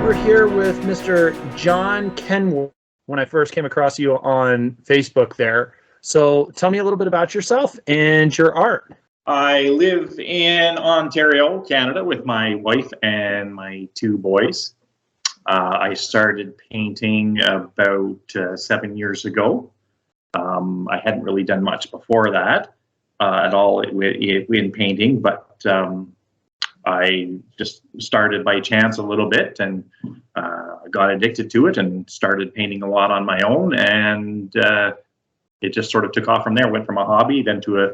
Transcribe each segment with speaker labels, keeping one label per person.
Speaker 1: we're here with Mr. John Kenward when I first came across you on Facebook there. So tell me a little bit about yourself and your art.
Speaker 2: I live in Ontario, Canada, with my wife and my two boys. I started painting about 7 years ago. I hadn't really done much before that at all in painting, but I just started by chance a little bit and got addicted to it and started painting a lot on my own, and it just sort of took off from there. Went from a hobby then to a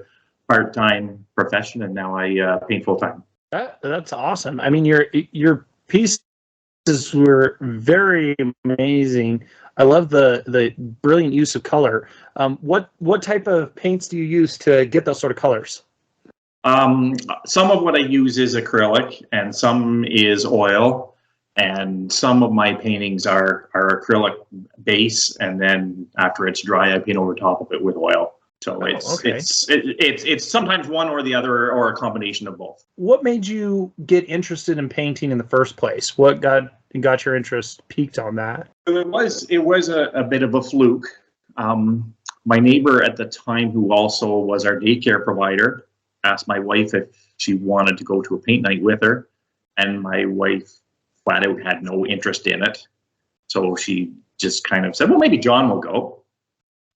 Speaker 2: part-time profession, and now I paint full-time.
Speaker 1: That's awesome. I mean, your pieces were very amazing. I love the brilliant use of color. What type of paints do you use to get those sort of colors?
Speaker 2: Some of what I use is acrylic, and some is oil, and some of my paintings are acrylic base, and then after it's dry, I paint over top of it with oil. So it's sometimes one or the other, or a combination of both.
Speaker 1: What made you get interested in painting in the first place? What got your interest peaked on that?
Speaker 2: It was a bit of a fluke. My neighbor at the time, who also was our daycare provider, asked my wife if she wanted to go to a paint night with her, and my wife flat out had no interest in it. So she just kind of said, well, maybe John will go.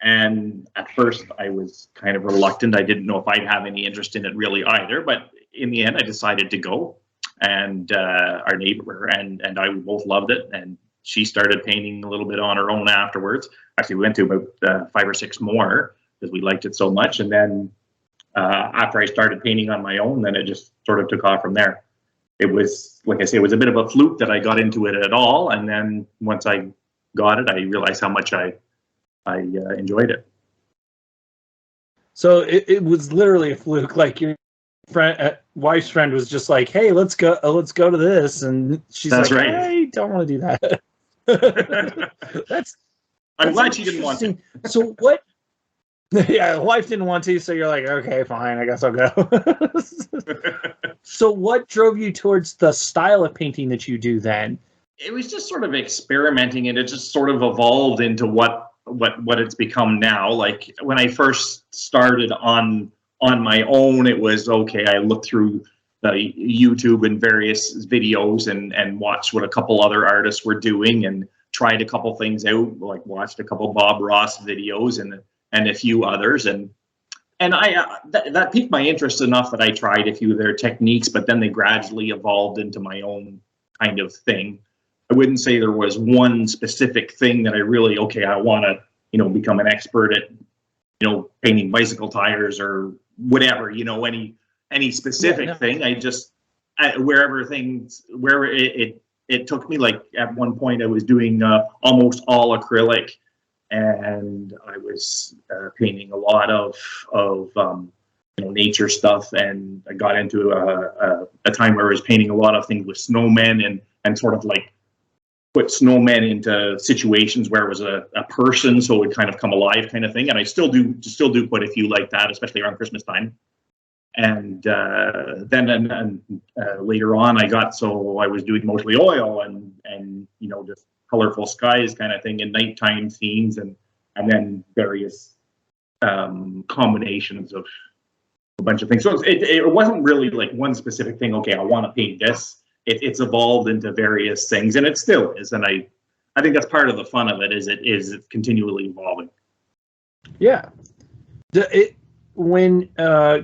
Speaker 2: And at first I was kind of reluctant. I didn't know if I'd have any interest in it really either, but in the end I decided to go. And our neighbor and I, we both loved it, and she started painting a little bit on her own afterwards. Actually, we went to about 5 or 6 more because we liked it so much, and then after I started painting on my own, then it just sort of took off from there. It was, like I say, it was a bit of a fluke that I got into it at all, and then once I got it, I realized how much I enjoyed it.
Speaker 1: So it was literally a fluke. Like your friend, wife's friend, was just like, "Hey, let's go to this," and she's
Speaker 2: That's
Speaker 1: like,
Speaker 2: right.
Speaker 1: "I don't want to do that."
Speaker 2: I'm glad she didn't want to.
Speaker 1: So what? Yeah, the wife didn't want to, so you're like, okay, fine, I guess I'll go. So what drove you towards the style of painting that you do then?
Speaker 2: It was just sort of experimenting, and it just sort of evolved into what it's become now. Like when I first started on my own, it was okay. I looked through YouTube and various videos and watched what a couple other artists were doing and tried a couple things out, like watched a couple Bob Ross videos and a few others, and I that piqued my interest enough that I tried a few of their techniques, but then they gradually evolved into my own kind of thing. I wouldn't say there was one specific thing that I really, I want to, become an expert at, painting bicycle tires or whatever, any specific thing. I just, wherever it took me. Like at one point I was doing almost all acrylic, and I was painting a lot of nature stuff, and I got into a time where I was painting a lot of things with snowmen and sort of like put snowmen into situations where it was a person, so it would kind of come alive kind of thing. And I still do quite a few like that, especially around Christmas time. And then later on I was doing mostly oil and just colorful skies kind of thing, and nighttime scenes, and then various combinations of a bunch of things. So it wasn't really like one specific thing. Okay, I want to paint this. It's evolved into various things, and it still is. And I think that's part of the fun of it. It's continually evolving.
Speaker 1: Yeah. When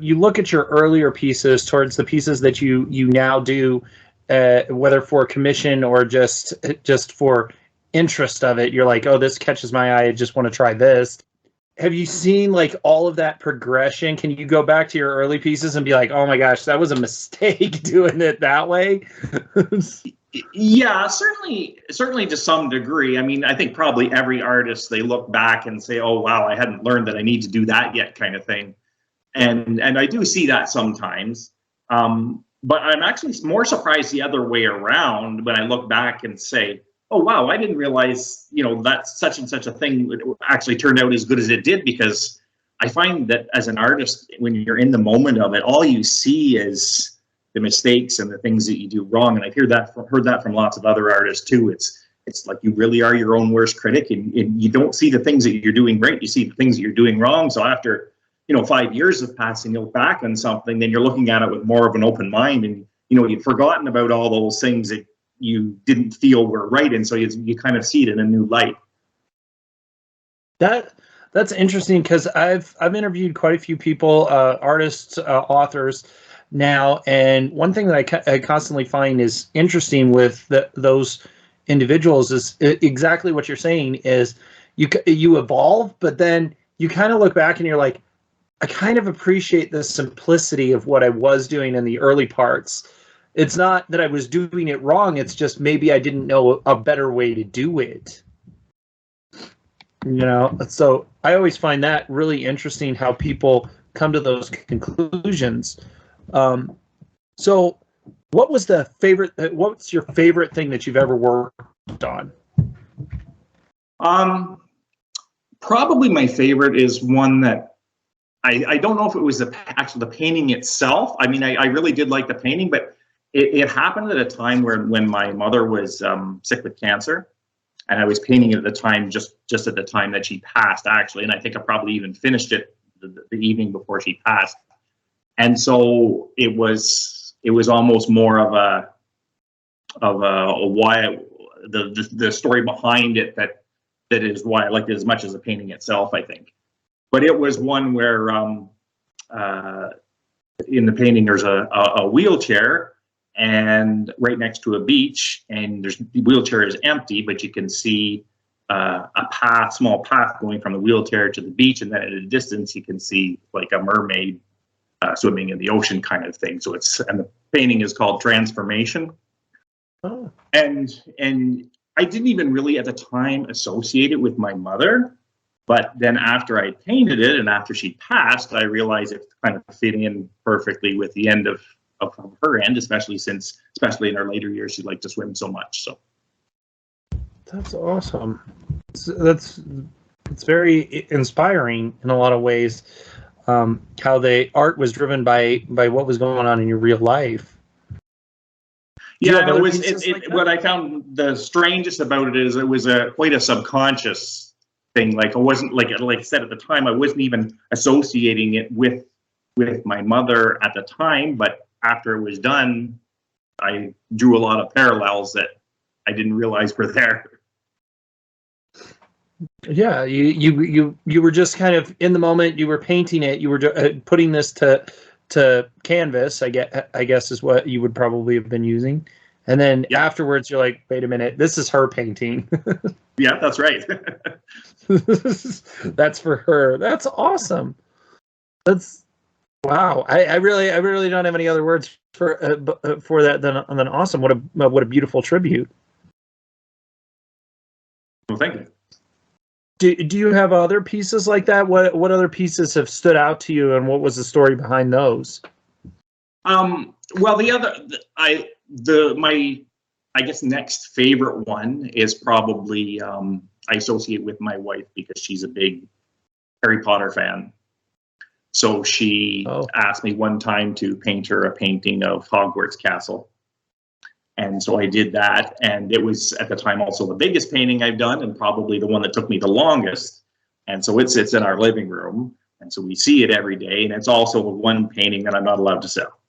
Speaker 1: you look at your earlier pieces towards the pieces that you now do, whether for commission or just for interest of it, you're like, oh, this catches my eye, I just want to try this. Have you seen like all of that progression? Can you go back to your early pieces and be like, oh my gosh, that was a mistake doing it that way?
Speaker 2: Yeah, certainly to some degree. I mean, I think probably every artist, they look back and say, oh wow, I hadn't learned that I need to do that yet, kind of thing. And I do see that sometimes. But I'm actually more surprised the other way around when I look back and say, oh wow, I didn't realize, that such and such a thing actually turned out as good as it did, because I find that as an artist, when you're in the moment of it, all you see is mistakes and the things that you do wrong. And I've heard that from lots of other artists too. It's like you really are your own worst critic, and you don't see the things that you're doing great. You see the things that you're doing wrong. So after 5 years of passing, you look back on something, then you're looking at it with more of an open mind, and you've forgotten about all those things that you didn't feel were right, and so you kind of see it in a new light.
Speaker 1: That's interesting, because I've interviewed quite a few people, artists, authors now, and one thing that I constantly find is interesting with those individuals is exactly what you're saying. Is you evolve, but then you kind of look back and you're like, I kind of appreciate the simplicity of what I was doing in the early parts. It's not that I was doing it wrong. It's just maybe I didn't know a better way to do it. So I always find that really interesting, how people come to those conclusions. So what's your favorite thing that you've ever worked on?
Speaker 2: Probably my favorite is one that I don't know if it was actually the painting itself. I mean, I really did like the painting, but it happened at a time when my mother was sick with cancer, and I was painting it at the time, just at the time that she passed, actually. And I think I probably even finished it the evening before she passed. And so it was almost more of a why the story behind it that is why I liked it as much as the painting itself, I think. But it was one where in the painting there's a wheelchair, and right next to a beach, and the wheelchair is empty, but you can see a small path going from the wheelchair to the beach, and then at a distance you can see like a mermaid swimming in the ocean, kind of thing. So and the painting is called Transformation. Oh. And I didn't even really at the time associate it with my mother. But then after I painted it and after she passed, I realized it kind of fit in perfectly with the end of her end, especially in her later years, she liked to swim so much. So
Speaker 1: that's awesome. It's very inspiring in a lot of ways. How the art was driven by what was going on in your real life.
Speaker 2: Yeah, it was. What I found the strangest about it is it was quite a subconscious thing. Like, I wasn't like I said at the time, I wasn't even associating it with my mother at the time, but after it was done, I drew a lot of parallels that I didn't realize were there.
Speaker 1: Yeah, you were just kind of in the moment. You were painting it. You were putting this to canvas. I guess is what you would probably have been using, and then afterwards you're like, wait a minute, this is her painting.
Speaker 2: Yeah, that's right.
Speaker 1: That's for her. That's awesome. That's wow. I really don't have any other words for that than awesome. What a beautiful tribute.
Speaker 2: Well, thank you.
Speaker 1: Do you have other pieces like that? What other pieces have stood out to you, and what was the story behind those?
Speaker 2: Well, my I guess next favorite one is probably I associate with my wife because she's a big Harry Potter fan. So she asked me one time to paint her a painting of Hogwarts Castle. And so I did that, and it was at the time also the biggest painting I've done, and probably the one that took me the longest. And so it sits in our living room, and so we see it every day, and it's also one painting that I'm not allowed to sell.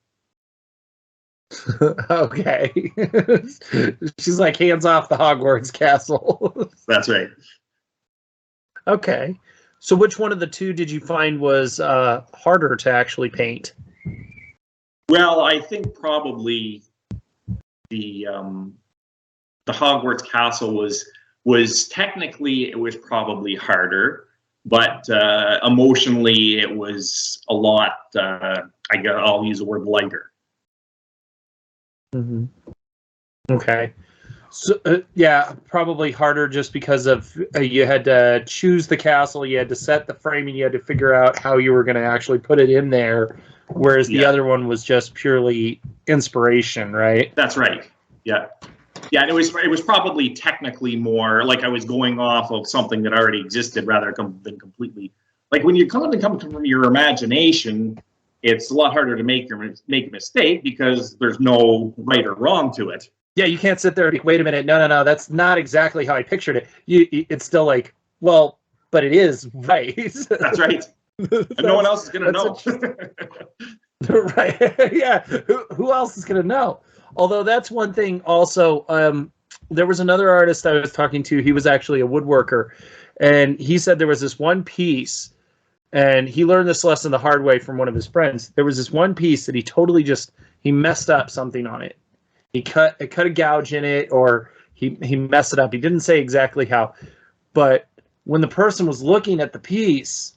Speaker 1: Okay. She's like, hands off the Hogwarts Castle.
Speaker 2: That's right.
Speaker 1: Okay. So which one of the two did you find was harder to actually paint?
Speaker 2: Well, I think probably the Hogwarts Castle was technically, it was probably harder, but emotionally it was a lot. I'll use the word lighter.
Speaker 1: Mm-hmm. Okay. So yeah, probably harder just because of you had to choose the castle, you had to set the framing, you had to figure out how you were going to actually put it in there, whereas the other one was just purely inspiration, right?
Speaker 2: That's right. Yeah. Yeah, and it was probably technically more like I was going off of something that already existed rather than completely, like when you come from your imagination, it's a lot harder to make a mistake because there's no right or wrong to it.
Speaker 1: Yeah, you can't sit there and wait a minute. No, that's not exactly how I pictured it. It's still like, well, but it is right.
Speaker 2: That's right. And no one else is going to know.
Speaker 1: Right. Yeah. Who else is going to know? Although that's one thing also, there was another artist I was talking to. He was actually a woodworker. And he said there was this one piece, and he learned this lesson the hard way from one of his friends. There was this one piece that he messed up something on it. He cut a gouge in it, or he messed it up. He didn't say exactly how. But when the person was looking at the piece,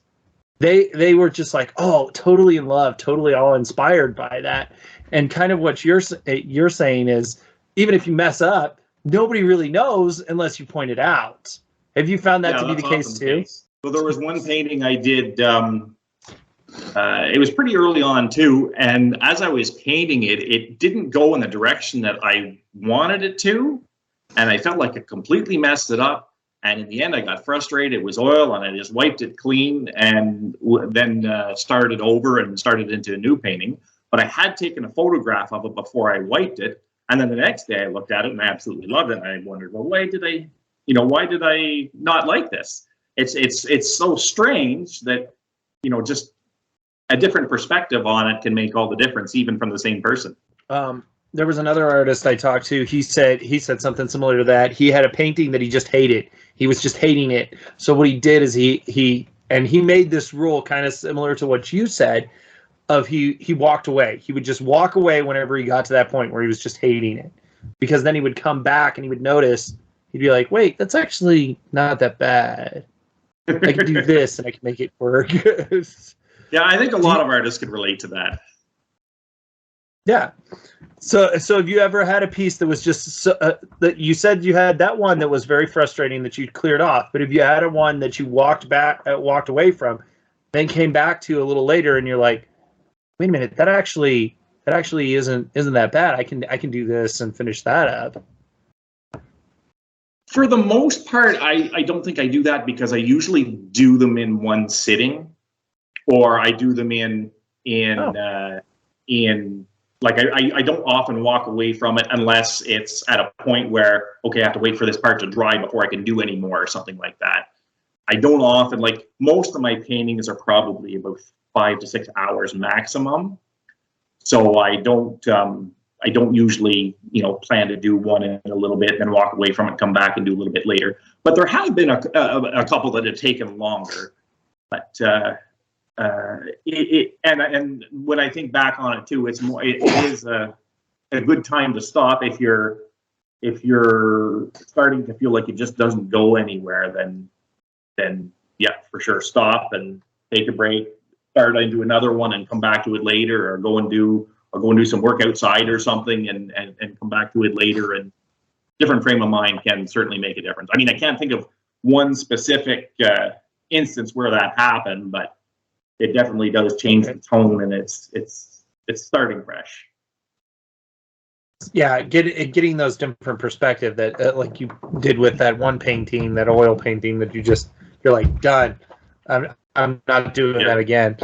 Speaker 1: they were just like, oh, totally in love, totally all inspired by that. And kind of what you're saying is, even if you mess up, nobody really knows unless you point it out. Have you found that to be the case too?
Speaker 2: Well, there was one painting I did. It was pretty early on too, and as I was painting it, it didn't go in the direction that I wanted it to, and I felt like I completely messed it up. And in the end, I got frustrated. It was oil, and I just wiped it clean, and then started over and started into a new painting. But I had taken a photograph of it before I wiped it, and then the next day I looked at it and I absolutely loved it. And I wondered, well, why did I not like this? It's so strange that, just a different perspective on it can make all the difference, even from the same person.
Speaker 1: There was another artist I talked to. He said something similar to that. He had a painting that he just hated. He was just hating it. So what he did is he made this rule kind of similar to what you said, of he walked away. He would just walk away whenever he got to that point where he was just hating it, because then he would come back and he would notice. He'd be like, wait, that's actually not that bad. I can do this and I can make it work.
Speaker 2: Yeah, I think a lot of artists could relate to that.
Speaker 1: Yeah. So have you ever had a piece that was just that you said you had that one that was very frustrating that you cleared off, but if you had a one that you walked away from, then came back to a little later, and you're like, wait a minute, that actually isn't that bad. I can do this and finish that up.
Speaker 2: For the most part, I don't think I do that, because I usually do them in one sitting, or I do them in like I don't often walk away from it unless it's at a point where, okay, I have to wait for this part to dry before I can do any more or something like that. I don't often, like, most of my paintings are probably about 5 to 6 hours maximum. So I don't usually, plan to do one in a little bit, then walk away from it, come back and do a little bit later. But there have been a couple that have taken longer. But and when I think back on it too, it is a good time to stop if you're starting to feel like it just doesn't go anywhere. Then yeah, for sure, stop and take a break, start into another one, and come back to it later, or go and do some work outside or something, and come back to it later. And different frame of mind can certainly make a difference. I mean, I can't think of one specific instance where that happened, but it definitely does change the tone, and it's starting fresh.
Speaker 1: Yeah, getting those different perspective that like you did with that one painting, that oil painting, that you're like, done. I'm not doing that again,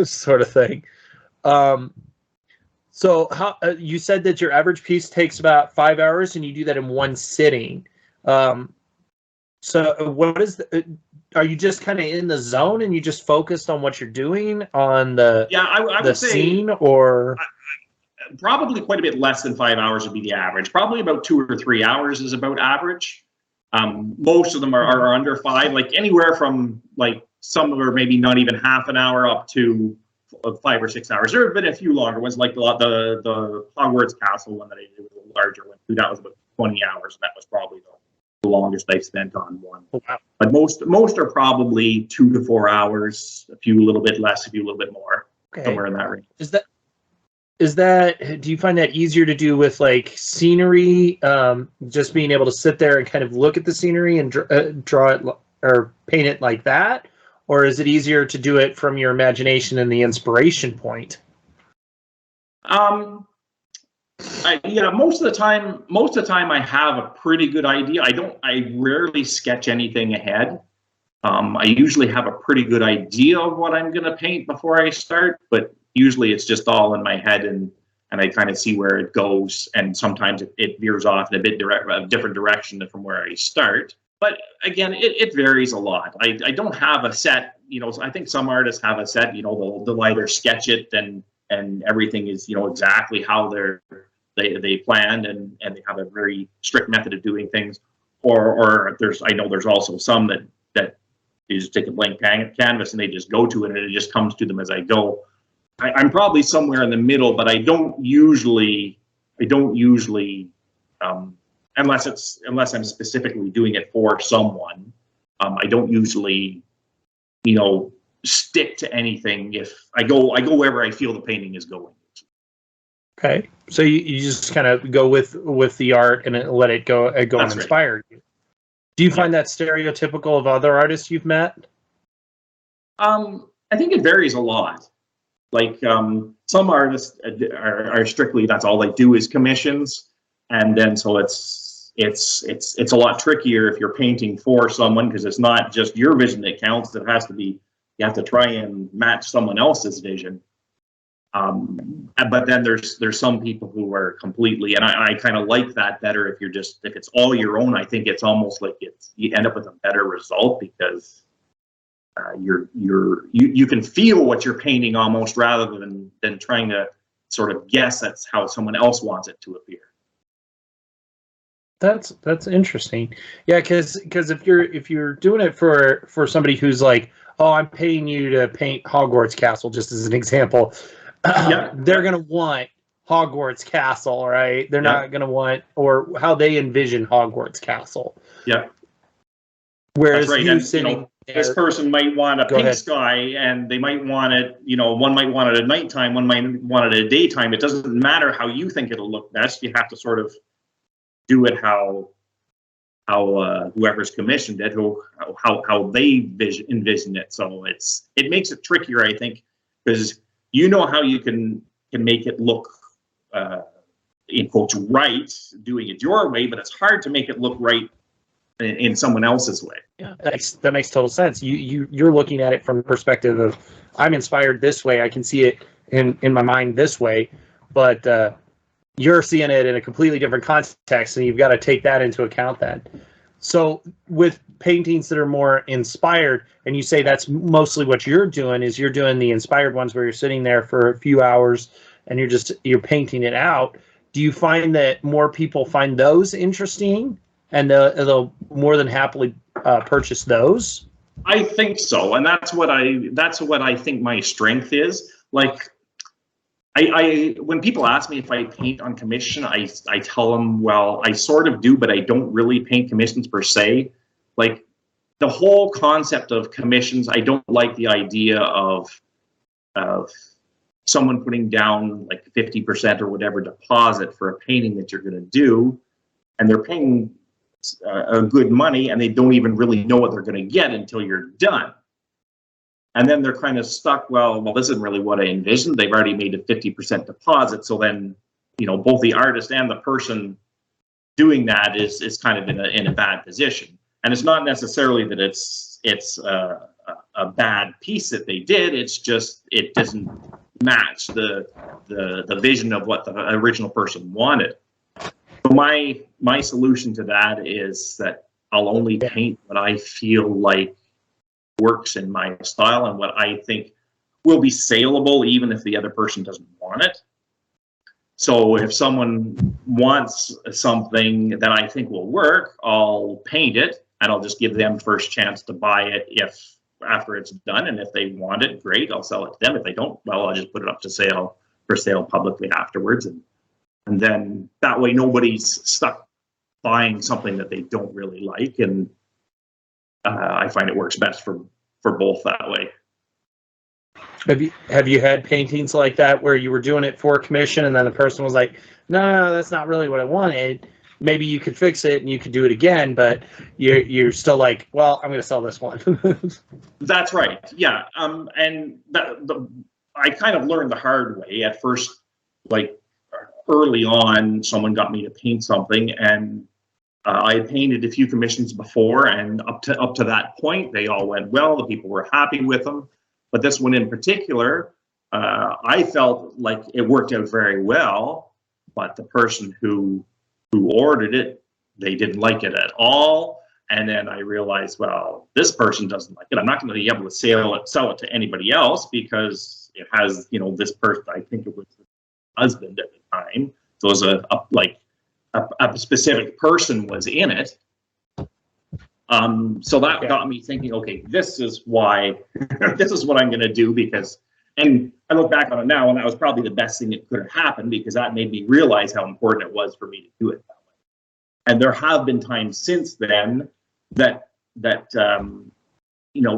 Speaker 1: sort of thing. So how you said that your average piece takes about 5 hours, and you do that in one sitting. So what is are you just kind of in the zone and you just focused on what you're doing on the
Speaker 2: I would say
Speaker 1: scene, or
Speaker 2: probably quite a bit less than 5 hours would be the average. Probably about 2 or 3 hours is about average. Most of them are under 5, like anywhere from like some are maybe not even half an hour up to 5 or 6 hours. There have been a few longer ones, like the Hogwarts Castle one that I did was a larger one. That was about 20 hours, and that was probably the longest I've spent on one.
Speaker 1: Oh, wow.
Speaker 2: But most are probably 2 to 4 hours, a few a little bit less, a few a little bit more, somewhere in that range.
Speaker 1: Is that do you find that easier to do with like scenery, just being able to sit there and kind of look at the scenery and draw it or paint it like that, or is it easier to do it from your imagination and the inspiration point?
Speaker 2: Most of the time I have a pretty good idea. I rarely sketch anything ahead. I usually have a pretty good idea of what I'm going to paint before I start, but usually it's just all in my head, and I kind of see where it goes, and sometimes it veers off in a different direction from where I start. But again, it varies a lot. I don't have a set, I think some artists have a set, they'll either sketch it and everything is, exactly how they planned, and they have a very strict method of doing things. Or I know there's also some that you just take a blank canvas and they just go to it and it just comes to them as I go. I'm probably somewhere in the middle, but I don't usually, unless I'm specifically doing it for someone, I don't usually, stick to anything. If I go wherever I feel the painting is going.
Speaker 1: Okay, so you just kind of go with the art and let it go and inspire you. Do you find that stereotypical of other artists you've met?
Speaker 2: I think it varies a lot. Like some artists are strictly, that's all they do is commissions, and then so it's a lot trickier if you're painting for someone, because it's not just your vision that counts. It has to be, you have to try and match someone else's vision. But then there's some people who are completely, and I kind of like that better. If it's all your own, I think it's almost like you end up with a better result, because you can feel what you're painting almost, rather than trying to sort of guess that's how someone else wants it to appear.
Speaker 1: That's interesting. Yeah, because if you're doing it for somebody who's like, oh, I'm paying you to paint Hogwarts Castle, just as an example, they're gonna want Hogwarts Castle, right? They're not gonna want, or how they envision Hogwarts Castle.
Speaker 2: Yeah.
Speaker 1: Whereas
Speaker 2: right.
Speaker 1: you sitting
Speaker 2: this person might want a pink sky, and they might want it, one might want it at nighttime, one might want it at daytime. It doesn't matter how you think it'll look best. You have to sort of do it how whoever's commissioned it, how they envision it. So it makes it trickier, I think, because how you can make it look in quotes right, doing it your way, but it's hard to make it look right in someone else's way.
Speaker 1: Yeah, that makes total sense. You're looking at it from the perspective of, I'm inspired this way, I can see it in my mind this way, but you're seeing it in a completely different context, and you've got to take that into account then. So with paintings that are more inspired, and you say that's mostly what you're doing, is you're doing the inspired ones where you're sitting there for a few hours and you're painting it out. Do you find that more people find those interesting, and they'll more than happily purchase those?
Speaker 2: I think so, and that's what I think my strength is. Like, I when people ask me if I paint on commission, I tell them, well, I sort of do, but I don't really paint commissions per se. Like, the whole concept of commissions, I don't like the idea of someone putting down like 50% or whatever deposit for a painting that you're going to do, and they're paying a good money, and they don't even really know what they're going to get until you're done. And then they're kind of stuck, well, this isn't really what I envisioned. They've already made a 50% deposit. So then, both the artist and the person doing that is kind of in a bad position. And it's not necessarily that it's a bad piece that they did. It's just, it doesn't match the vision of what the original person wanted. So my solution to that is that I'll only paint what I feel like works in my style and what I think will be saleable, even if the other person doesn't want it. So if someone wants something that I think will work, I'll paint it, and I'll just give them first chance to buy it after it's done. And if they want it, great, I'll sell it to them. If they don't, well, I'll just put it up for sale publicly afterwards. And then that way nobody's stuck buying something that they don't really like. And I find it works best for both that way.
Speaker 1: Have you had paintings like that where you were doing it for commission, and then the person was like, no, that's not really what I wanted. Maybe you could fix it and you could do it again, but you're still like, well, I'm going to sell this one.
Speaker 2: That's right. Yeah. And I kind of learned the hard way at first. Like, early on, someone got me to paint something, and I had painted a few commissions before, and up to that point, they all went well. The people were happy with them. But this one in particular, I felt like it worked out very well, but the person who ordered it, they didn't like it at all. And then I realized, well, this person doesn't like it. I'm not going to be able to sell it to anybody else because it has, this person. I think it was the husband at the time. So it was a specific person was in it. So that got me thinking, okay, this is what I'm going to do, because, and I look back on it now, and that was probably the best thing that could have happened, because that made me realize how important it was for me to do it that way. And there have been times since then that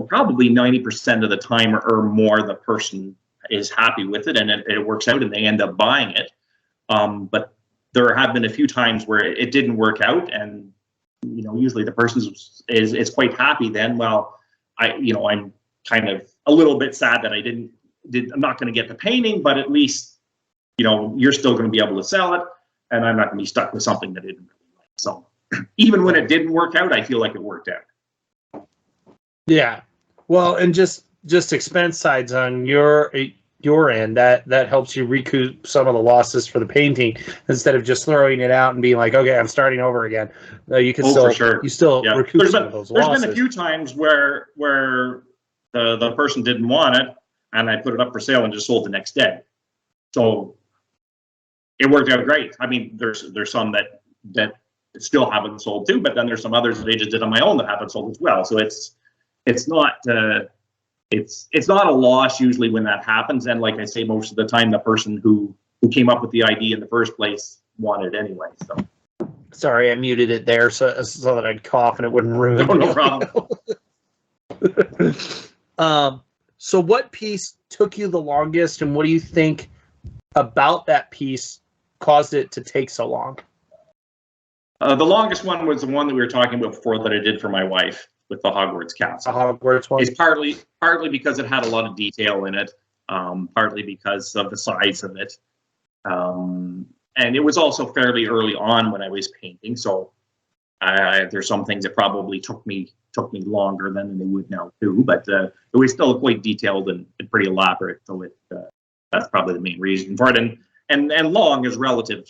Speaker 2: probably 90% of the time or more, the person is happy with it and it works out and they end up buying it. But there have been a few times where it didn't work out, and usually the person is quite happy then. Well, I'm kind of a little bit sad that I'm not going to get the painting, but at least you're still going to be able to sell it, and I'm not going to be stuck with something that I didn't really like. So even when it didn't work out, I feel like it worked out.
Speaker 1: Yeah. Well, and just expense sides on your end, that helps you recoup some of the losses for the painting instead of just throwing it out and being like, okay, I'm starting over again. You can
Speaker 2: for sure.
Speaker 1: You still recoup some of those losses.
Speaker 2: There's been a few times where the person didn't want it, and I put it up for sale and just sold the next day. So it worked out great. I mean, there's some that still haven't sold too, but then there's some others that I just did on my own that haven't sold as well. So it's not a loss usually when that happens. And like I say, most of the time, the person who came up with the idea in the first place wanted it anyway. So
Speaker 1: sorry, I muted it there so that I'd cough and it wouldn't ruin.
Speaker 2: No
Speaker 1: problem. So what piece took you the longest, and what do you think about that piece caused it to take so long?
Speaker 2: The longest one was the one that we were talking about before that I did for my wife with the Hogwarts castle.
Speaker 1: The Hogwarts one?
Speaker 2: It's partly because it had a lot of detail in it, partly because of the size of it. And it was also fairly early on when I was painting, so there's some things that probably took me longer than they would now too, but it was still quite detailed and pretty elaborate, so that's probably the main reason for it. And long is relative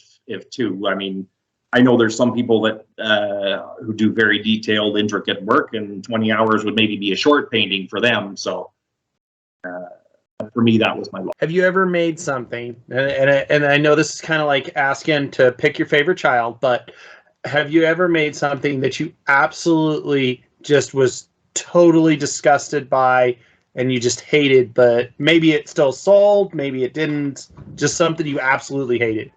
Speaker 2: too. I mean, I know there's some people that who do very detailed, intricate work, and 20 hours would maybe be a short painting for them. So for me, that was my loss. Have
Speaker 1: you ever made something, and I know this is kind of like asking to pick your favorite child, but have you ever made something that you absolutely just was totally disgusted by and you just hated, but maybe it still sold, maybe it didn't, just something you absolutely hated?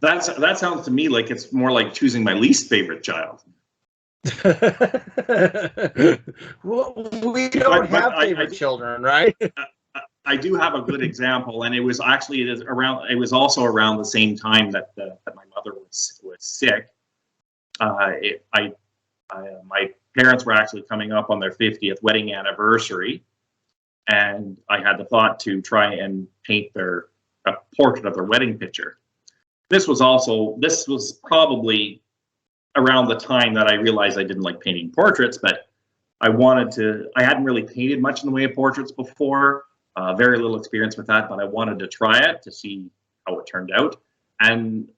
Speaker 2: That sounds to me like it's more like choosing my least favorite child.
Speaker 1: Well, we don't have favorite children, right?
Speaker 2: I do have a good example, and it was actually it was also around the same time that my mother was sick. My parents were actually coming up on their 50th wedding anniversary, and I had the thought to try and paint a portrait of their wedding picture. This was probably around the time that I realized I didn't like painting portraits, but I hadn't really painted much in the way of portraits before, very little experience with that, but I wanted to try it to see how it turned out. And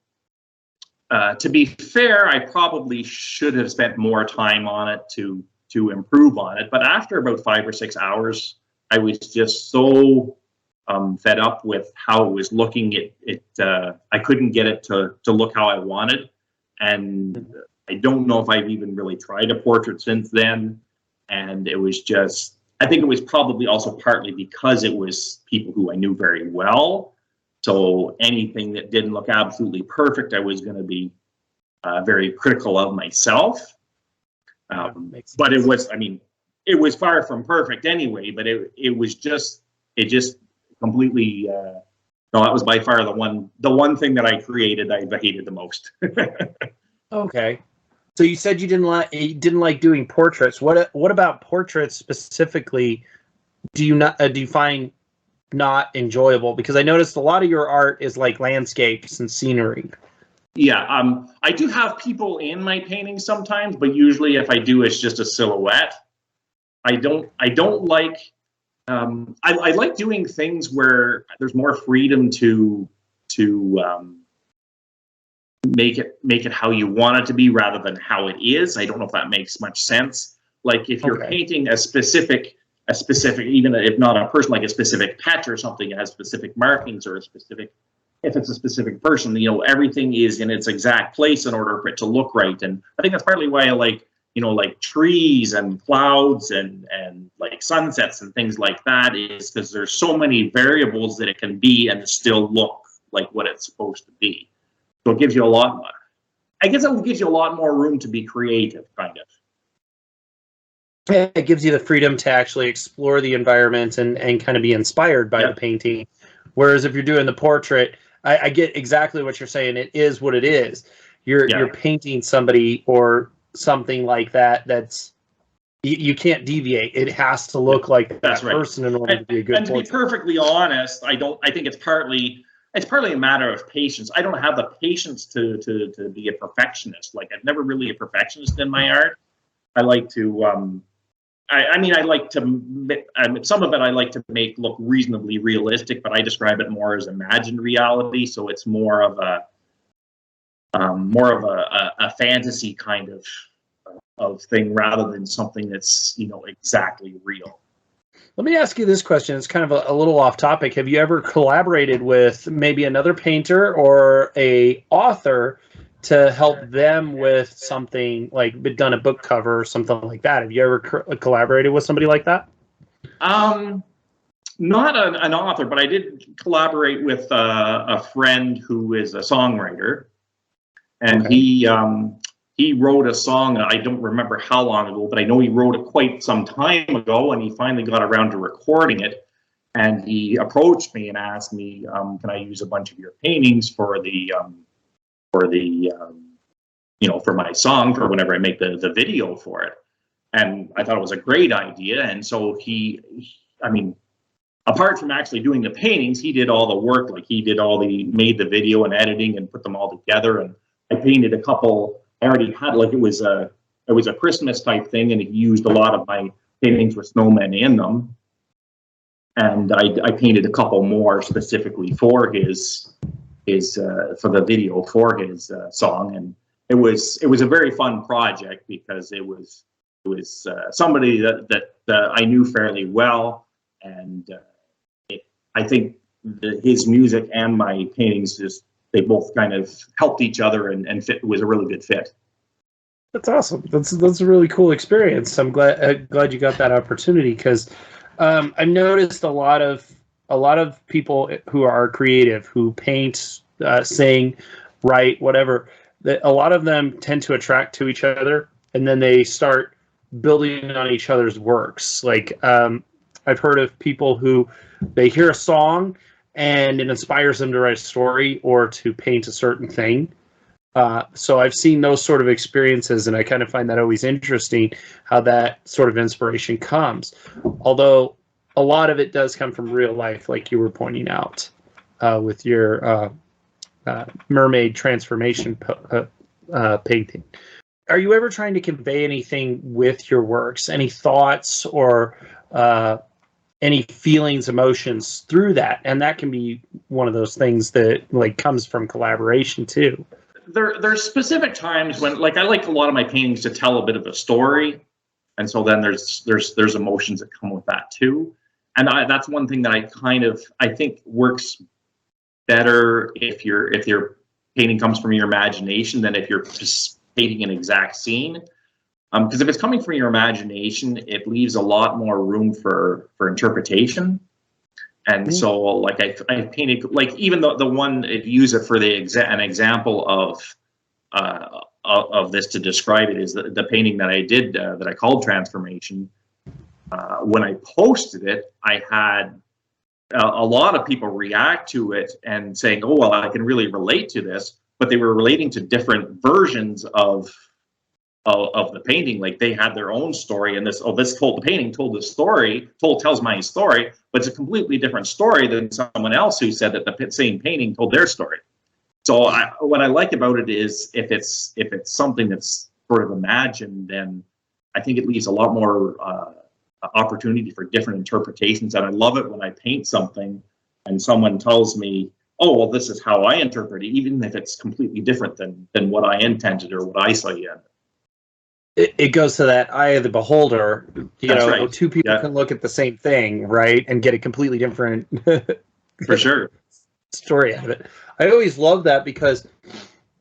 Speaker 2: to be fair, I probably should have spent more time on it to improve on it. But after about 5 or 6 hours, I was just so fed up with how it was looking. I couldn't get it to look how I wanted, and I don't know if I've even really tried a portrait since then. And it was just, I think it was probably also partly because it was people who I knew very well. So anything that didn't look absolutely perfect, I was going to be very critical of myself. But it was far from perfect anyway. But it just completely. No, that was by far the one thing that I created I hated the most.
Speaker 1: Okay, so you said you didn't like doing portraits. What about portraits specifically? Do you find not enjoyable? Because I noticed a lot of your art is like landscapes and scenery.
Speaker 2: Yeah, I do have people in my paintings sometimes, but usually if I do, it's just a silhouette. I don't like I like doing things where there's more freedom to make it how you want it to be rather than how it is. I don't know if that makes much sense. Like if you're painting a specific, even if not a person, like a specific patch or something, it has specific markings or a specific, if it's a specific person, everything is in its exact place in order for it to look right. And I think that's partly why I like, like trees and clouds and like sunsets and things like that, is because there's so many variables that it can be and still look like what it's supposed to be. So it gives you a lot more, I guess it gives you a lot more room to be creative, kind of.
Speaker 1: It gives you the freedom to actually explore the environment and kind of be inspired by the painting. Whereas if you're doing the portrait, I get exactly what you're saying. It is what it is. You're painting somebody or something like that. That's you can't deviate. It has to look like that person in order to be a good portrait.
Speaker 2: And to be perfectly honest, I think it's partly a matter of patience. I don't have the patience to be a perfectionist. Like, I've never really a perfectionist in my art. I like to I like to some of it I like to make look reasonably realistic, but I describe it more as imagined reality. So it's more of a fantasy kind of thing rather than something that's exactly real.
Speaker 1: Let me ask you this question. It's kind of a little off topic. Have you ever collaborated with maybe another painter or a author to help them with something, like done a book cover or something like that? Have you ever collaborated with somebody like that?
Speaker 2: Not an author, but I did collaborate with a friend who is a songwriter, and he wrote a song. I don't remember how long ago, but I know he wrote it quite some time ago, and he finally got around to recording it. And he approached me and asked me, "Can I use a bunch of your paintings for my song, for whenever I make the video for it?" And I thought it was a great idea. And so apart from actually doing the paintings, he did all the work. Like, made the video and editing and put them all together. And I painted a couple. I already had, like, it was a Christmas type thing, and he used a lot of my paintings with snowmen in them. And I painted a couple more specifically for his for the video for his song, and it was a very fun project because it was somebody that I knew fairly well, and I think his music and my paintings they both kind of helped each other and fit. It was a really good fit.
Speaker 1: That's awesome. That's a really cool experience. I'm glad you got that opportunity, because I've noticed a lot of people who are creative, who paint, sing, write, whatever, that a lot of them tend to attract to each other, and then they start building on each other's works. Like, I've heard of people who they hear a song and it inspires them to write a story or to paint a certain thing. So I've seen those sort of experiences, and I kind of find that always interesting, how that sort of inspiration comes. Although a lot of it does come from real life, like you were pointing out with your mermaid transformation painting. Are you ever trying to convey anything with your works? Any thoughts or any feelings, emotions through that? And that can be one of those things that, like, comes from collaboration too.
Speaker 2: There's specific times when, like, I like a lot of my paintings to tell a bit of a story, and so then there's emotions that come with that too. And that's one thing that I think works better if your painting comes from your imagination than if you're just painting an exact scene. Because if it's coming from your imagination, it leaves a lot more room for interpretation. And so, like, I painted, like, even the one, if you use it for an example of this to describe it, is the painting that I did that I called Transformation. When I posted it, I had a lot of people react to it and saying, "Oh, well, I can really relate to this," but they were relating to different versions of the painting. Like, they had their own story, and the painting told the story, tells my story, but it's a completely different story than someone else who said that the same painting told their story. So what I like about it is if it's something that's sort of imagined, then I think it leaves a lot more opportunity for different interpretations. And I love it when I paint something and someone tells me, oh, well, this is how I interpret it, even if it's completely different than what I intended or what I saw in it.
Speaker 1: It goes to that eye of the beholder.
Speaker 2: That's right.
Speaker 1: Two people can look at the same thing, right, and get a completely different
Speaker 2: for sure
Speaker 1: story out of it. I always love that because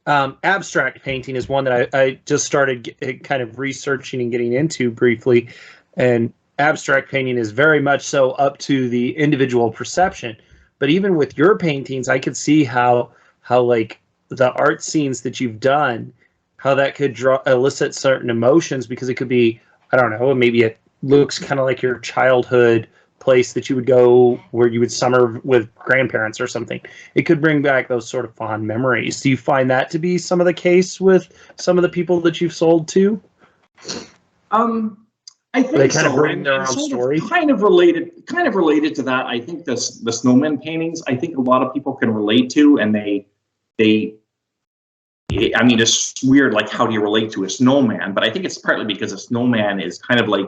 Speaker 1: abstract painting is one that I just started kind of researching and getting into briefly, and abstract painting is very much so up to the individual perception. But even with your paintings, I could see how like the art scenes that you've done, how that could elicit certain emotions, because it could be, I don't know, maybe it looks kind of like your childhood place that you would go where you would summer with grandparents or something. It could bring back those sort of fond memories. Do you find that to be some of the case with some of the people that you've sold to?
Speaker 2: I think
Speaker 1: they kind
Speaker 2: so.
Speaker 1: of bring their own story.
Speaker 2: Kind of related to that. I think the snowman paintings, I think a lot of people can relate to, and I mean, it's weird, like, how do you relate to a snowman? But I think it's partly because a snowman is kind of like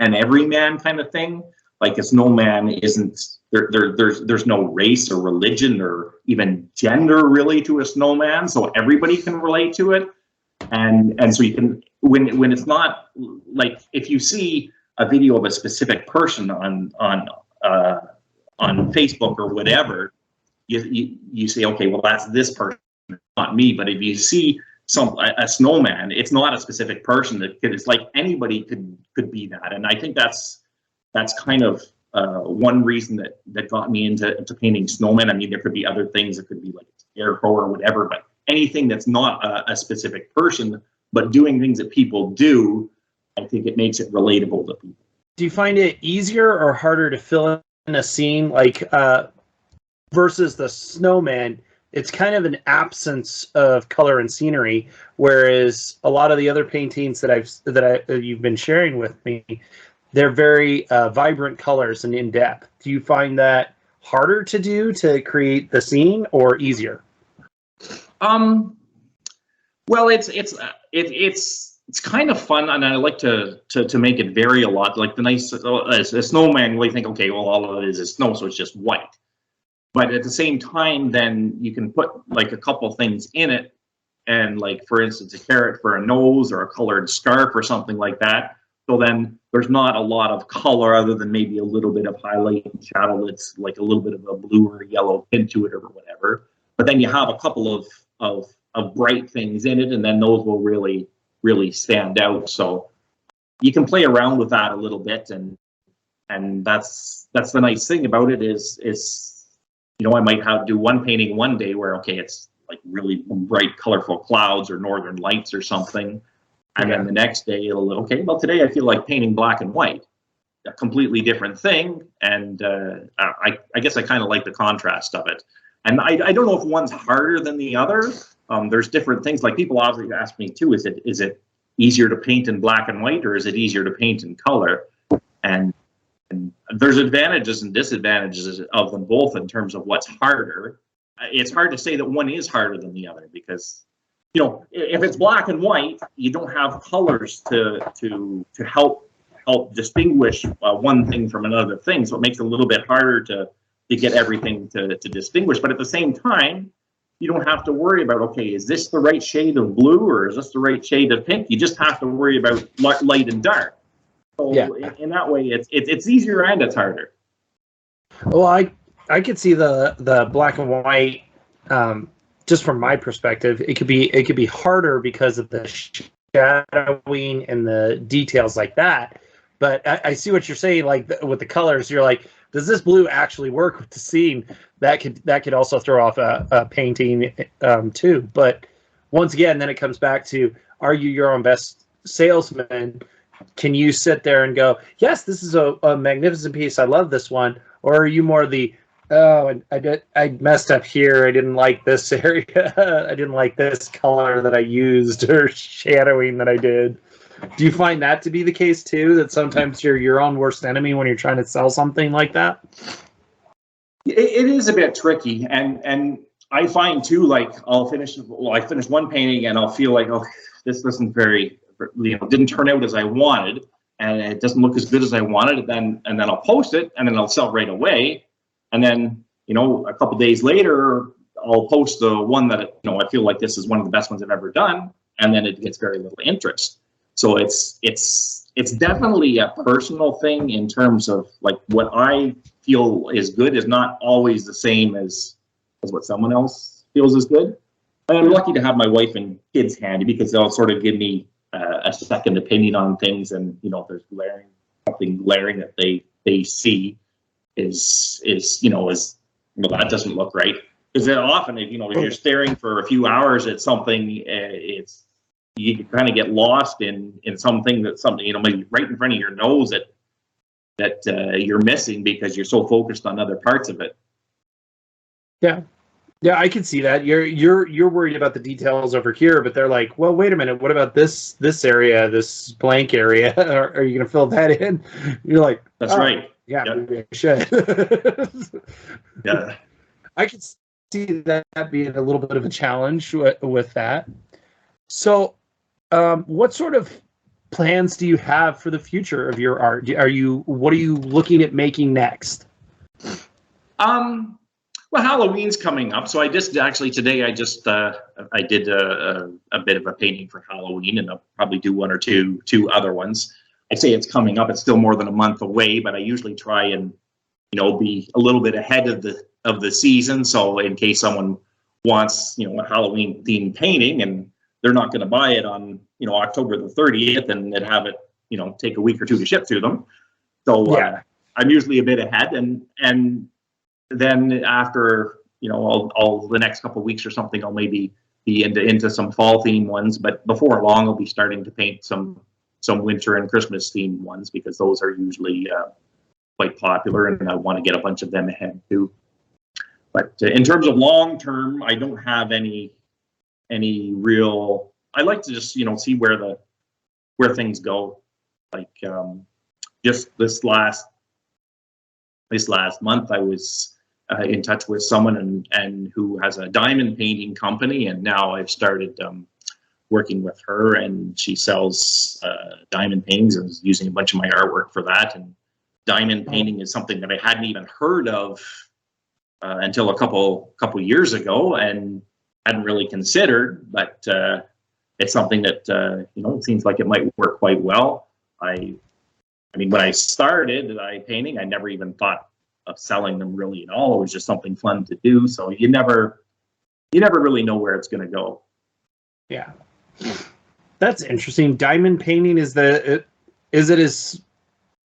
Speaker 2: an everyman kind of thing. Like, a snowman isn't there's no race or religion or even gender really to a snowman, so everybody can relate to it. And so you can, when it's not like, if you see a video of a specific person on Facebook or whatever, you say, okay, well, that's this person, not me. But if you see a snowman, it's not a specific person. It's like anybody could be that. And I think that's kind of one reason that got me into painting snowmen. I mean, there could be other things. It could be like scarecrow or whatever, but anything that's not a specific person, but doing things that people do, I think it makes it relatable to people.
Speaker 1: Do you find it easier or harder to fill in a scene, like versus the snowman? It's kind of an absence of color and scenery, whereas a lot of the other paintings that you've been sharing with me, they're very vibrant colors and in depth. Do you find that harder to do, to create the scene, or easier?
Speaker 2: Well, it's kind of fun, and I like to make it vary a lot. Like, a snowman, you really think, okay, well, all of it is snow, so it's just white. But at the same time, then you can put like a couple things in it, and like, for instance, a carrot for a nose or a colored scarf or something like that. So then there's not a lot of color other than maybe a little bit of highlight and shadow that's like a little bit of a blue or yellow tint to it or whatever. But then you have a couple of bright things in it, and then those will really, really stand out. So you can play around with that a little bit, and that's the nice thing about it is I might do one painting one day where, okay, it's like really bright, colorful clouds or northern lights or something. And then the next day okay, well, today I feel like painting black and white, a completely different thing. And I guess I kind of like the contrast of it. And I don't know if one's harder than the other. There's different things. Like, people often ask me too, is it easier to paint in black and white, or is it easier to paint in color? And there's advantages and disadvantages of them both in terms of what's harder. It's hard to say that one is harder than the other, because if it's black and white, you don't have colors to help distinguish one thing from another thing. So it makes it a little bit harder to get everything to distinguish. But at the same time, you don't have to worry about, okay, is this the right shade of blue or is this the right shade of pink? You just have to worry about light and dark. So in that way, it's easier and it's harder.
Speaker 1: Well, I could see the black and white. Just from my perspective, it could be harder because of the shadowing and the details like that. But I see what you're saying. Like, with the colors, you're like, does this blue actually work with the scene? That could also throw off a painting too. But once again, then it comes back to, are you your own best salesman? Can you sit there and go, yes, this is a magnificent piece, I love this one? Or are you more the, oh, I messed up here, I didn't like this area, I didn't like this color that I used, or shadowing that I did? Do you find that to be the case too, that sometimes you're your own worst enemy when you're trying to sell something like that?
Speaker 2: It is a bit tricky, and I find too, like, I finish one painting and I'll feel like, oh, this wasn't very, didn't turn out as I wanted. and it doesn't look as good as I wanted, and then I'll post it, and then it'll sell right away. And then, a couple days later, I'll post the one that, I feel like this is one of the best ones I've ever done, and then it gets very little interest. So it's definitely a personal thing in terms of like what I feel is good is not always the same as what someone else feels is good. And I'm lucky to have my wife and kids handy because they'll sort of give me a second opinion on things, and if there's something glaring that they see is that doesn't look right. Because often, if you're staring for a few hours at something, you kind of get lost in something maybe right in front of your nose that you're missing because you're so focused on other parts of it.
Speaker 1: Yeah, I can see that. You're worried about the details over here, but they're like, well, wait a minute, what about this area, this blank area? Are you going to fill that in? You're like,
Speaker 2: that's right.
Speaker 1: Yeah, maybe I should.
Speaker 2: Yeah,
Speaker 1: I can see that being a little bit of a challenge with that. So, what sort of plans do you have for the future of your art? What are you looking at making next?
Speaker 2: Well, Halloween's coming up, so today I did a bit of a painting for Halloween, and I'll probably do one or two other ones. I say it's coming up; it's still more than a month away, but I usually try and be a little bit ahead of the season. So in case someone wants a Halloween themed painting and they're not going to buy it on October the 30th and then have it take a week or two to ship to them. So I'm usually a bit ahead, and then after all the next couple of weeks or something, I'll maybe be into some fall themed ones. But before long, I'll be starting to paint some winter and Christmas themed ones because those are usually quite popular, and I want to get a bunch of them ahead too. But in terms of long term, I don't have any real. I like to just see where things go. Like just this last month, I was in touch with someone and who has a diamond painting company, and now I've started working with her, and she sells diamond paintings and is using a bunch of my artwork for that. And diamond painting is something that I hadn't even heard of until a couple years ago, and hadn't really considered. But it's something that it seems like it might work quite well. I mean, when I started painting, I never even thought of selling them really at all. It was just something fun to do. So you never really know where it's going to go.
Speaker 1: Yeah, that's interesting. Diamond painting is it as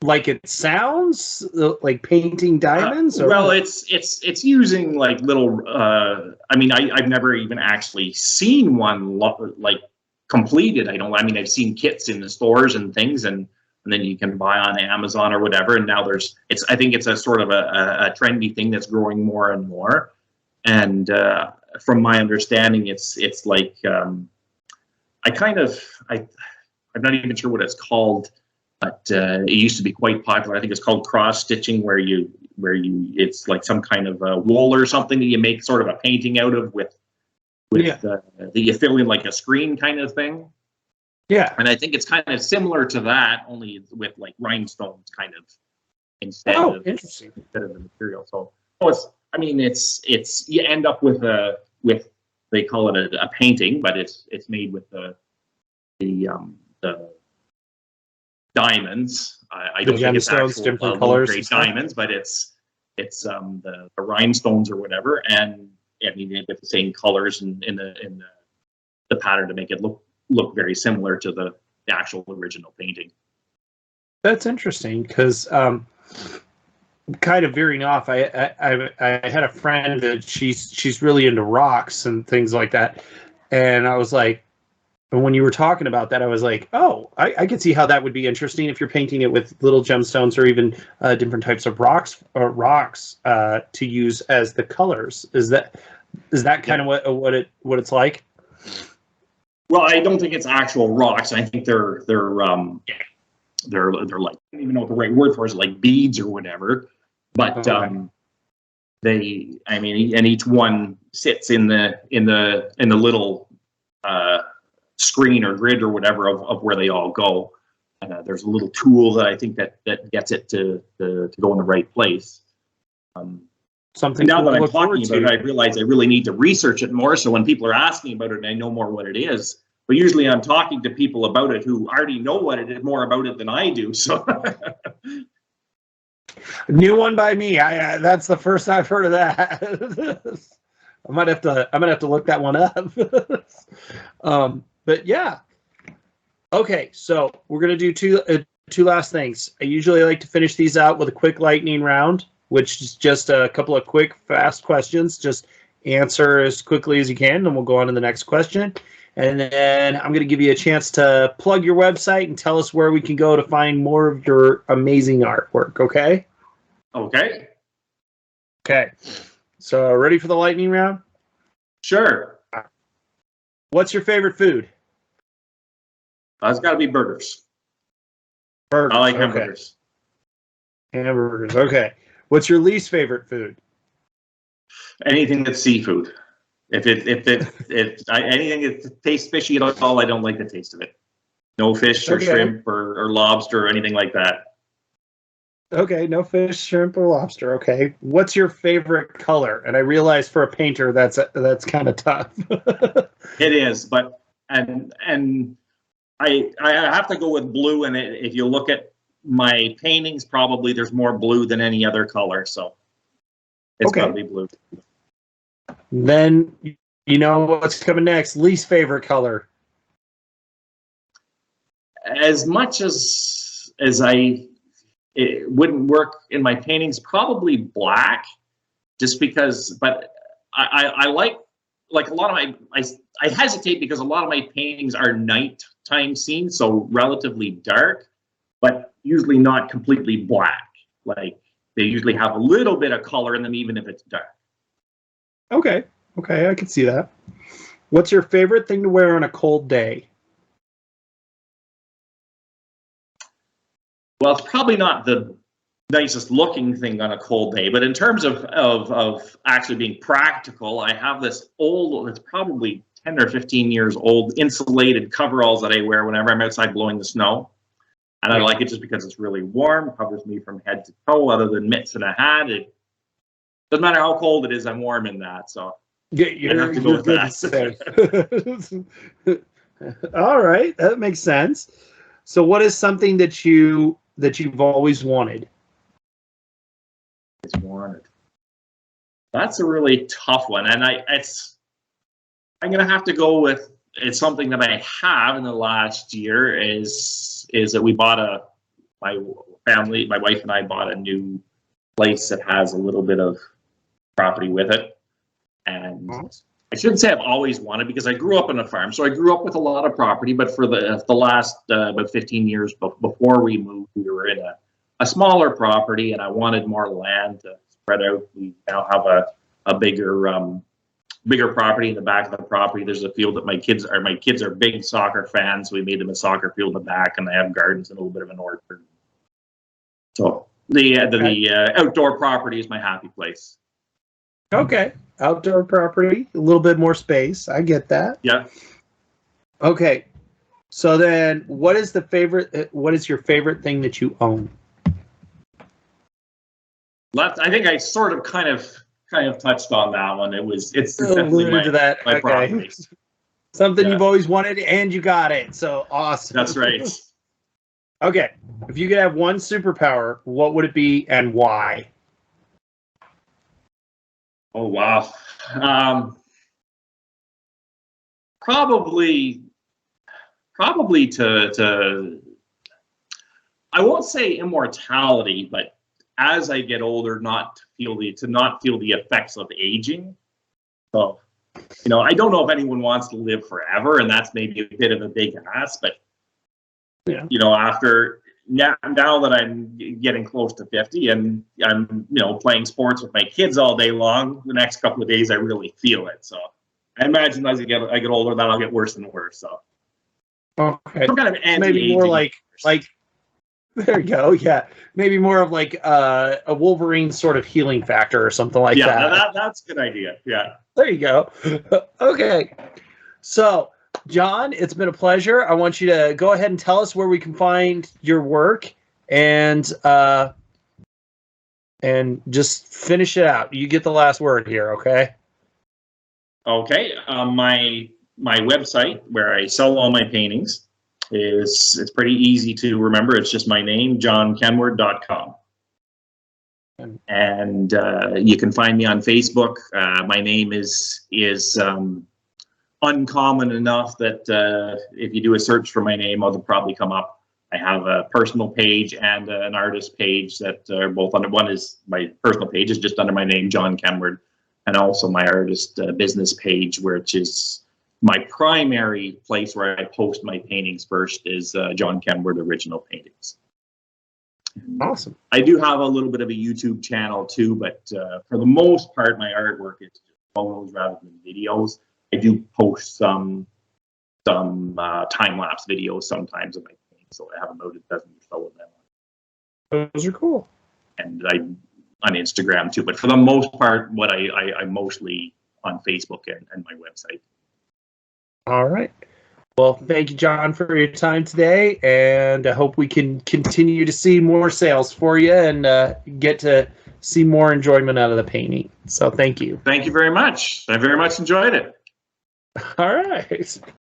Speaker 1: like it sounds like painting diamonds?
Speaker 2: Well, it's using like little. I mean, I've never even actually seen one like completed. I've seen kits in the stores and things, and then you can buy on Amazon or whatever. And now I think it's a sort of a trendy thing that's growing more and more. And from my understanding, it's like I'm not even sure what it's called, but it used to be quite popular. I think it's called cross stitching, where it's like some kind of wool or something that you make sort of a painting out of with that you fill in like a screen kind of thing.
Speaker 1: Yeah,
Speaker 2: and I think it's kind of similar to that, only with like rhinestones kind of instead of the material. So it's you end up with they call it a painting, but it's made with the diamonds. I don't think it's actual
Speaker 1: different colors,
Speaker 2: grade diamonds, but it's the rhinestones or whatever, and with the same colors and in the pattern to make it look very similar to the actual original painting.
Speaker 1: That's interesting because kind of veering off. I had a friend that she's really into rocks and things like that, and I was like, when you were talking about that, I was like, oh, I could see how that would be interesting if you're painting it with little gemstones or even different types of rocks to use as the colors. Is that kind of what it's like?
Speaker 2: Well, I don't think it's actual rocks. I think they're like, I don't even know what the right word for it is, like beads or whatever. But and each one sits in the little screen or grid or whatever of where they all go. there's a little tool that I think that gets it to go in the right place.
Speaker 1: Something
Speaker 2: now
Speaker 1: cool
Speaker 2: that
Speaker 1: to
Speaker 2: I'm
Speaker 1: look forward
Speaker 2: talking about
Speaker 1: to.
Speaker 2: it, I realize I really need to research it more. So when people are asking about it, I know more what it is. But usually I'm talking to people about it who already know what it is, more about it than I do. So
Speaker 1: New one by me. I that's the first I've heard of that. I'm gonna have to look that one up. But yeah. Okay, so we're gonna do two last things. I usually like to finish these out with a quick lightning round, which is just a couple of quick, fast questions. Just answer as quickly as you can, and we'll go on to the next question. And then I'm going to give you a chance to plug your website and tell us where we can go to find more of your amazing artwork, okay?
Speaker 2: Okay.
Speaker 1: Okay. So ready for the lightning round?
Speaker 2: Sure.
Speaker 1: What's your favorite food?
Speaker 2: It's got to be burgers.
Speaker 1: Burgers.
Speaker 2: I like
Speaker 1: okay.
Speaker 2: hamburgers.
Speaker 1: Hamburgers. Okay. What's your least favorite food?
Speaker 2: Anything that's seafood. Anything that tastes fishy at all, I don't like the taste of it. No fish or shrimp or lobster or anything like that.
Speaker 1: Okay, no fish, shrimp, or lobster. Okay. What's your favorite color? And I realize for a painter that's kind of tough.
Speaker 2: It is, but and I have to go with blue. And if you look at my paintings, probably there's more blue than any other color. So it's got to be blue.
Speaker 1: Then you know what's coming next. Least favorite color.
Speaker 2: As much as it wouldn't work in my paintings, probably black, just because. But I like a lot of I hesitate because a lot of my paintings are nighttime scenes, so relatively dark, but usually not completely black. Like they usually have a little bit of color in them, even if it's dark.
Speaker 1: Okay, I can see that. What's your favorite thing to wear on a cold day?
Speaker 2: Well, it's probably not the nicest looking thing on a cold day, but in terms of actually being practical, I have this old, it's probably 10 or 15 years old, insulated coveralls that I wear whenever I'm outside blowing the snow. And I like it just because it's really warm, covers me from head to toe, other than mitts and a hat. It doesn't matter how cold it is, I'm warm in that. So I have to go with that.
Speaker 1: All right, that makes sense. So what is something that you've always wanted?
Speaker 2: That's a really tough one, and I'm gonna have to go with, it's something that I have in the last year is that we bought my wife and I bought a new place that has a little bit of property with it, and I shouldn't say I've always wanted, because I grew up on a farm, so I grew up with a lot of property. But for the last about 15 years before we moved, we were in a smaller property, and I wanted more land to spread out. We now have a bigger property in the back of the property. There's a field that my kids are big soccer fans, so we made them a soccer field in the back, and they have gardens and a little bit of an orchard. So the outdoor property is my happy place.
Speaker 1: Okay, outdoor property, a little bit more space. I get that.
Speaker 2: Yeah.
Speaker 1: Okay, so then, what is your favorite thing that you own?
Speaker 2: I think I sort of kind of touched on that one. It's definitely my property.
Speaker 1: Something you've always wanted and you got it. So awesome.
Speaker 2: That's right.
Speaker 1: Okay, if you could have one superpower, what would it be and why?
Speaker 2: Oh wow. Probably to I won't say immortality, but as I get older, not feel the effects of aging. So, I don't know if anyone wants to live forever, and that's maybe a bit of a big ask, but after now that I'm getting close to 50 and I'm playing sports with my kids all day long, the next couple of days I really feel it. So I imagine as I get older, that'll get worse and worse. So
Speaker 1: okay,
Speaker 2: some kind of
Speaker 1: maybe more like there you go. Yeah, maybe more of like a Wolverine sort of healing factor or something like that.
Speaker 2: Yeah, that's a good idea. Yeah,
Speaker 1: there you go. Okay, so John, it's been a pleasure. I want you to go ahead and tell us where we can find your work, and just finish it out. You get the last word here, okay?
Speaker 2: Okay. My website where I sell all my paintings it's pretty easy to remember. It's just my name, johnkenward.com. And you can find me on Facebook. My name is uncommon enough that if you do a search for my name, it'll probably come up. I have a personal page and an artist page that are both under. One is my personal page is just under my name, John Kenward, and also my artist business page, which is my primary place where I post my paintings first, is John Kenward Original Paintings.
Speaker 1: Awesome.
Speaker 2: I do have a little bit of a YouTube channel too, but for the most part, my artwork is just photos rather than videos. I do post some time-lapse videos sometimes of my paintings, so I have about a dozen or so of them.
Speaker 1: Those are cool.
Speaker 2: And I on Instagram too, but for the most part, what I'm mostly on Facebook and my website.
Speaker 1: All right. Well, thank you, John, for your time today, and I hope we can continue to see more sales for you and get to see more enjoyment out of the painting. So thank you.
Speaker 2: Thank you very much. I very much enjoyed it.
Speaker 1: All right.